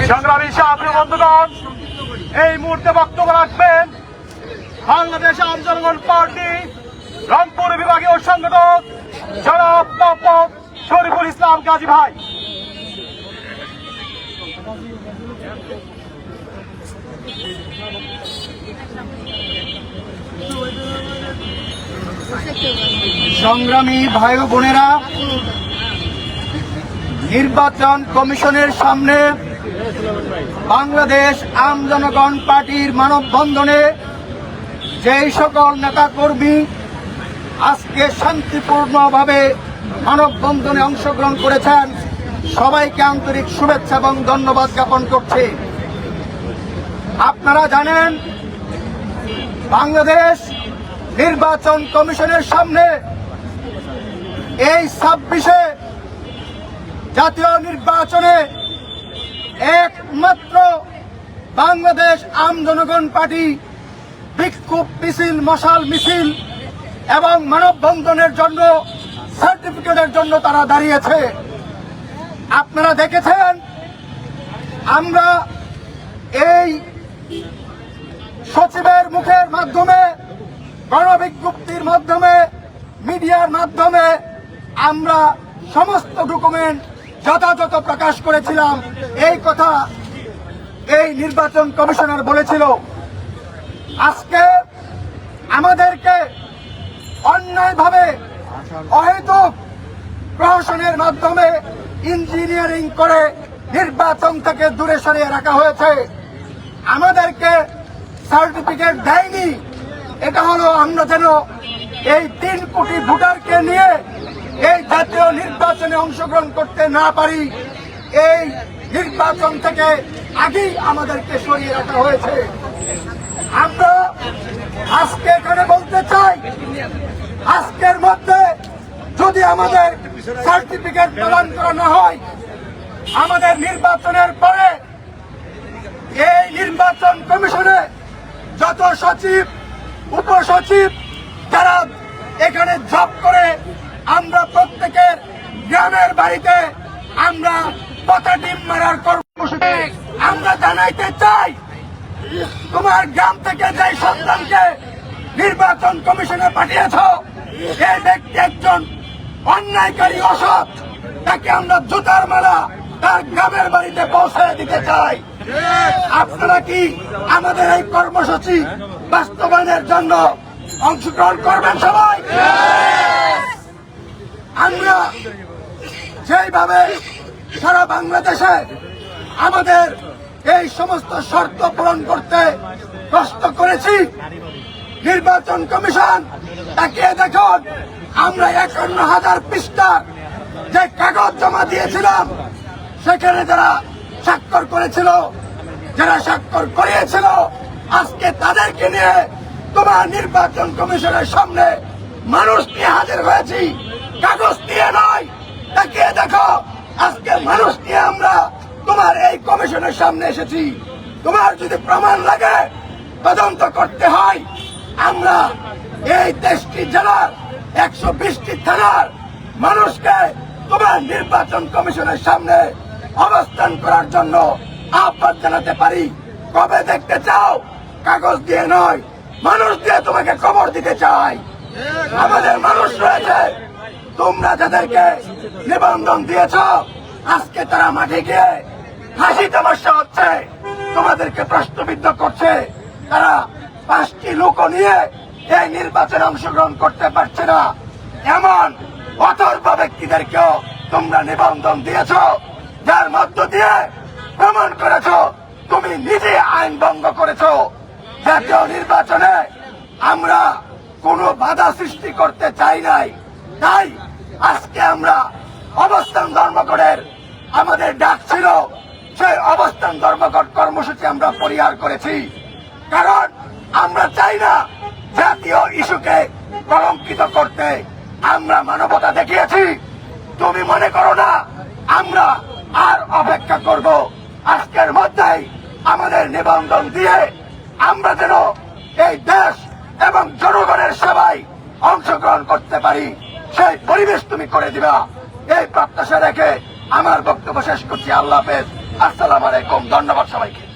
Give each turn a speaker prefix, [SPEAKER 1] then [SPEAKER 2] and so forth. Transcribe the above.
[SPEAKER 1] সংগ্রামী সাথী বন্ধুগণ, এই মুহূর্তে বক্তব্য রাখবেন বাংলাদেশ আম জনগণ পার্টি রংপুর বিভাগীয় সংগঠক জনাব মোহাম্মদ শরীফুল ইসলাম গাজী ভাই।
[SPEAKER 2] সংগ্রামী ভাই ও বোনেরা, নির্বাচন কমিশনের সামনে বাংলাদেশ আম জনগণ পার্টির মানববন্ধনে যেই সকল নেতাকর্মী আজকে শান্তিপূর্ণভাবে মানববন্ধনে অংশগ্রহণ করেছেন, সবাইকে আন্তরিক শুভেচ্ছা এবং ধন্যবাদ জ্ঞাপন করছি। আপনারা জানেন, বাংলাদেশ নির্বাচন কমিশনের সামনে এই 26-এ জাতীয় নির্বাচনে একমাত্র বাংলাদেশ আম জনগণ পার্টি বিক্ষোভ মিছিল, মশাল মিছিল এবং মানববন্ধনের জন্য, সার্টিফিকেটের জন্য তারা দাঁড়িয়েছে। আপনারা দেখেছেন, আমরা এই সচিবের মুখের মাধ্যমে, গণবিজ্ঞপ্তির মাধ্যমে, মিডিয়ার মাধ্যমে আমরা সমস্ত ডকুমেন্ট যথাযথ প্রকাশ করেছিলাম। এই কথা এই নির্বাচন কমিশনার বলেছিল। আজকে আমাদেরকে অন্যায়ভাবে অহেতুক প্রহসনের মাধ্যমে ইঞ্জিনিয়ারিং করে নির্বাচন থেকে দূরে সরিয়ে রাখা হয়েছে। আমাদেরকে সার্টিফিকেট দেয়নি। এটা হলো আমরা যেন এই 3 কোটি ভোটারকে নিয়ে এই জাতীয় নির্বাচনে অংশগ্রহণ করতে না পারি। এই নির্বাচন থেকে আগেই আমাদেরকে সরিয়ে রাখা হয়েছে। আমরা আজকে এখানে বলতে চাই, আজকের মধ্যে যদি আমাদের সার্টিফিকেট প্রদান করা না হয়, আমাদের নির্বাচনের পরে এই নির্বাচন কমিশনে যত সচিব, উপসচিব যারা এখানে জব করে, আমরা প্রত্যেকের গ্রামের বাড়িতে আমরা পচা ডিম মারার কর্মসূচি আমরা জানাইতে চাই। তোমার গ্রাম থেকে যে সন্তানকে নির্বাচন কমিশনে পাঠিয়েছ, এই ব্যক্তি একজন অন্যায়কারী, অসৎ, তাকে আমরা জুতার মালা তার গ্রামের বাড়িতে পৌঁছে দিতে চাই। আপনারা কি আমাদের এই কর্মসূচি বাস্তবায়নের জন্য অংশগ্রহণ করবেন? সবাই আমরা যেইভাবে সারা বাংলাদেশে আমাদের এই সমস্ত শর্ত পূরণ করতে কষ্ট করেছি, নির্বাচন কমিশন তাকিয়ে দেখুন, আমরা 51,000 পৃষ্ঠার যে কাগজ জমা দিয়েছিলাম, সেখানে যারা স্বাক্ষর করেছিল, যারা স্বাক্ষর করিয়েছিল, আজকে তাদেরকে নিয়ে তোমার নির্বাচন কমিশনের সামনে মানুষ নিয়ে হাজির হয়েছি, কাগজ নিয়ে নয়। তাকিয়ে দেখো, আজকে মানুষ নিয়ে আমরা তোমার এই কমিশনের সামনে এসেছি। তোমার যদি প্রমাণ লাগে, তদন্ত করতে হয়, আমরা এই 23টি জেলার 120টি থানার মানুষকে তোমার নির্বাচন কমিশনের সামনে অবস্থান করার জন্য আহ্বান জানাতে পারি। কবে দেখতে চাও? কাগজ দিয়ে নয়, মানুষ দিয়ে তোমাকে খবর দিতে চাই। আমাদের মানুষ রয়েছে, তোমরা যাদেরকে নিবন্ধন দিয়েছ, আজকে তারা মাঠে গিয়ে হাসি তামাশা হচ্ছে, তোমাদেরকে প্রশ্নবিদ্ধ করছে। তারা 5টি লোক নিয়ে এই নির্বাচনে অংশগ্রহণ করতে পারছে না, এমন অথর্ব ব্যক্তিদেরকেও তোমরা নিবন্ধন দিয়েছ, যার মধ্য দিয়ে প্রমাণ করেছ তুমি নিজে আইন ভঙ্গ করেছ। জাতীয় নির্বাচনে আমরা কোনো বাধা সৃষ্টি করতে চাই নাই, তাই আজকে আমরা অবস্থান ধর্মঘটের আমাদের ডাক ছিল, সেই অবস্থান ধর্মঘট কর্মসূচি আমরা পরিহার করেছি। কারণ আমরা চাই না জাতীয় ইস্যুকে কলঙ্কিত করতে। আমরা মানবতা দেখিয়েছি। তুমি মনে করো না আমরা আর অপেক্ষা করব? আজকের মধ্যেই আমাদের নিবন্ধন দিয়ে আমরা যেন এই দেশ এবং জনগণের সেবায় অংশগ্রহণ করতে পারি, সেই পরিবেশ তুমি করে দিবা। এই প্রত্যাশা রেখে আমার বক্তব্য শেষ করছি। আল্লাহ হাফেজ। আসসালামু আলাইকুম, ধন্যবাদ সবাইকে।